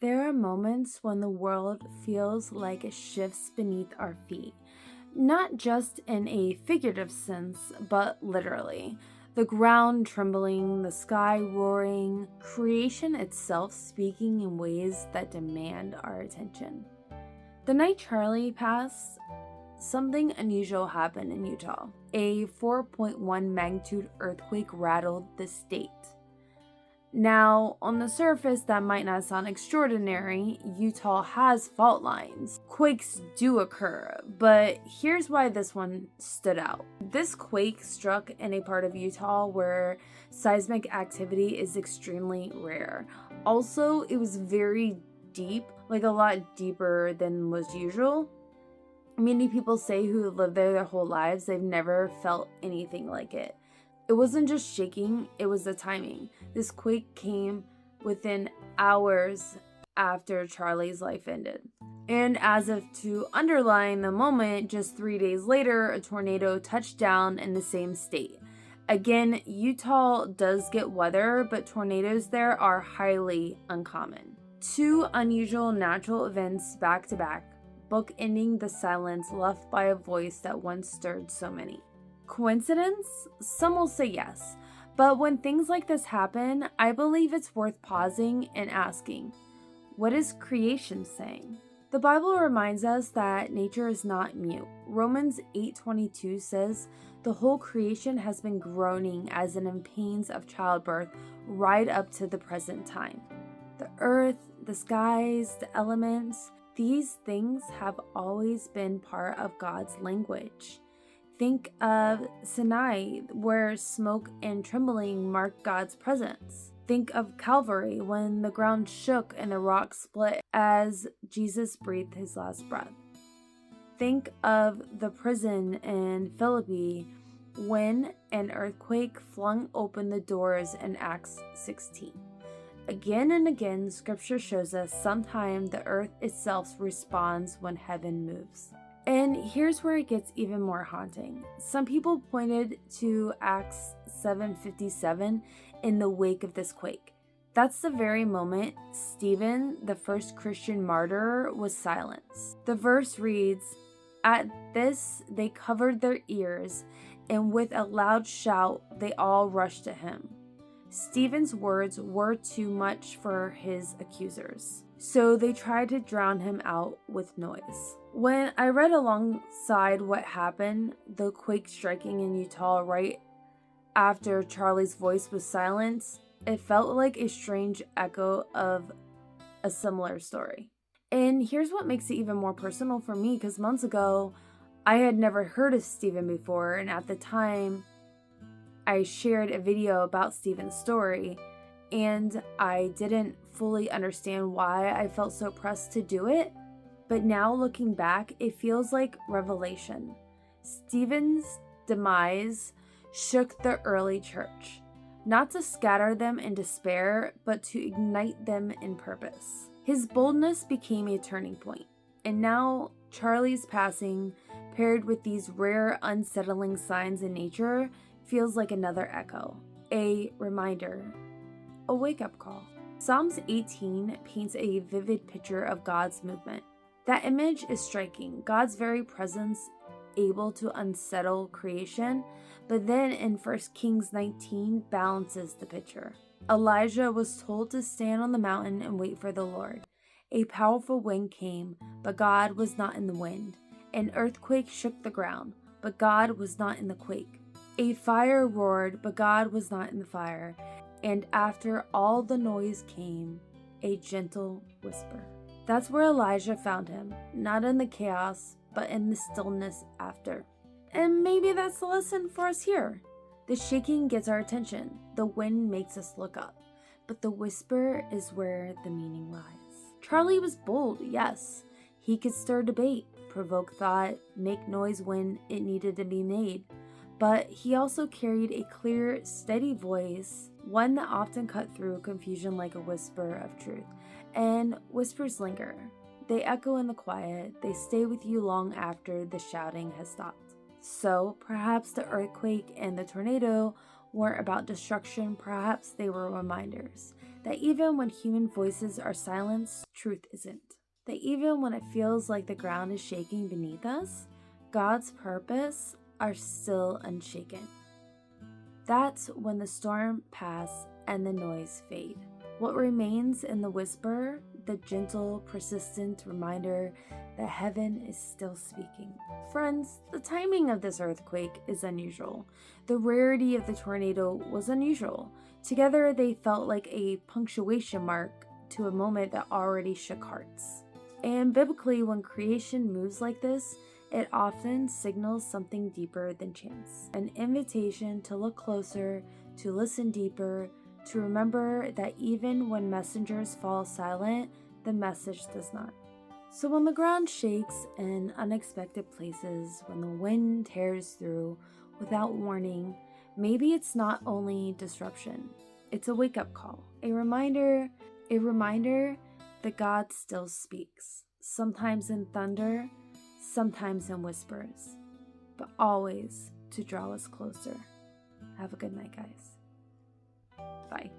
There are moments when the world feels like it shifts beneath our feet, not just in a figurative sense, but literally. The ground trembling, the sky roaring, creation itself speaking in ways that demand our attention. The night Charlie passed, something unusual happened in Utah. A 4.1 magnitude earthquake rattled the state. Now, on the surface, that might not sound extraordinary. Utah has fault lines. Quakes do occur, but here's why this one stood out. This quake struck in a part of Utah where seismic activity is extremely rare. Also, it was very deep, like a lot deeper than was usual. Many people say who live there their whole lives, they've never felt anything like it. It wasn't just shaking, it was the timing. This quake came within hours after Charlie's life ended. And as if to underline the moment, just 3 days later, a tornado touched down in the same state. Again, Utah does get weather, but tornadoes there are highly uncommon. Two unusual natural events back to back, bookending the silence left by a voice that once stirred so many. Coincidence? Some will say yes, but when things like this happen, I believe it's worth pausing and asking, what is creation saying? The Bible reminds us that nature is not mute. Romans 8:22 says, the whole creation has been groaning as in pains of childbirth right up to the present time. The earth, the skies, the elements, these things have always been part of God's language. Think of Sinai, where smoke and trembling marked God's presence. Think of Calvary, when the ground shook and the rock split as Jesus breathed his last breath. Think of the prison in Philippi, when an earthquake flung open the doors in Acts 16. Again and again, scripture shows us sometimes the earth itself responds when heaven moves. And here's where it gets even more haunting. Some people pointed to Acts 7:57 in the wake of this quake. That's the very moment Stephen, the first Christian martyr, was silenced. The verse reads, "At this they covered their ears, and with a loud shout they all rushed to him." Stephen's words were too much for his accusers, so they tried to drown him out with noise. When I read alongside what happened, the quake striking in Utah right after Charlie's voice was silenced, it felt like a strange echo of a similar story. And here's what makes it even more personal for me, because months ago, I had never heard of Stephen before, and at the time, I shared a video about Stephen's story, and I didn't fully understand why I felt so pressed to do it. But now looking back, it feels like revelation. Stephen's demise shook the early church, not to scatter them in despair, but to ignite them in purpose. His boldness became a turning point, and now Charlie's passing, paired with these rare, unsettling signs in nature, feels like another echo, a reminder, a wake-up call. Psalms 18 paints a vivid picture of God's movement. That image is striking, God's very presence able to unsettle creation, but then in 1 Kings 19 balances the picture. Elijah was told to stand on the mountain and wait for the Lord. A powerful wind came, but God was not in the wind. An earthquake shook the ground, but God was not in the quake. A fire roared, but God was not in the fire. And after all the noise came a gentle whisper. That's where Elijah found him, not in the chaos, but in the stillness after. And maybe that's the lesson for us here. The shaking gets our attention, the wind makes us look up, but the whisper is where the meaning lies. Charlie was bold, yes. He could stir debate, provoke thought, make noise when it needed to be made. But he also carried a clear, steady voice, one that often cut through confusion like a whisper of truth. And whispers linger. They echo in the quiet. They stay with you long after the shouting has stopped. So perhaps the earthquake and the tornado weren't about destruction, perhaps they were reminders that even when human voices are silenced, truth isn't. That even when it feels like the ground is shaking beneath us, God's purpose are still unshaken. That's when the storm passes and the noise fade. What remains in the whisper, the gentle, persistent reminder that heaven is still speaking. Friends, the timing of this earthquake is unusual. The rarity of the tornado was unusual. Together, they felt like a punctuation mark to a moment that already shook hearts. And biblically, when creation moves like this, it often signals something deeper than chance. An invitation to look closer, to listen deeper, to remember that even when messengers fall silent, the message does not. So when the ground shakes in unexpected places, when the wind tears through without warning, maybe it's not only disruption, it's a wake-up call, a reminder that God still speaks, sometimes in thunder, sometimes in whispers, but always to draw us closer. Have a good night, guys. Bye.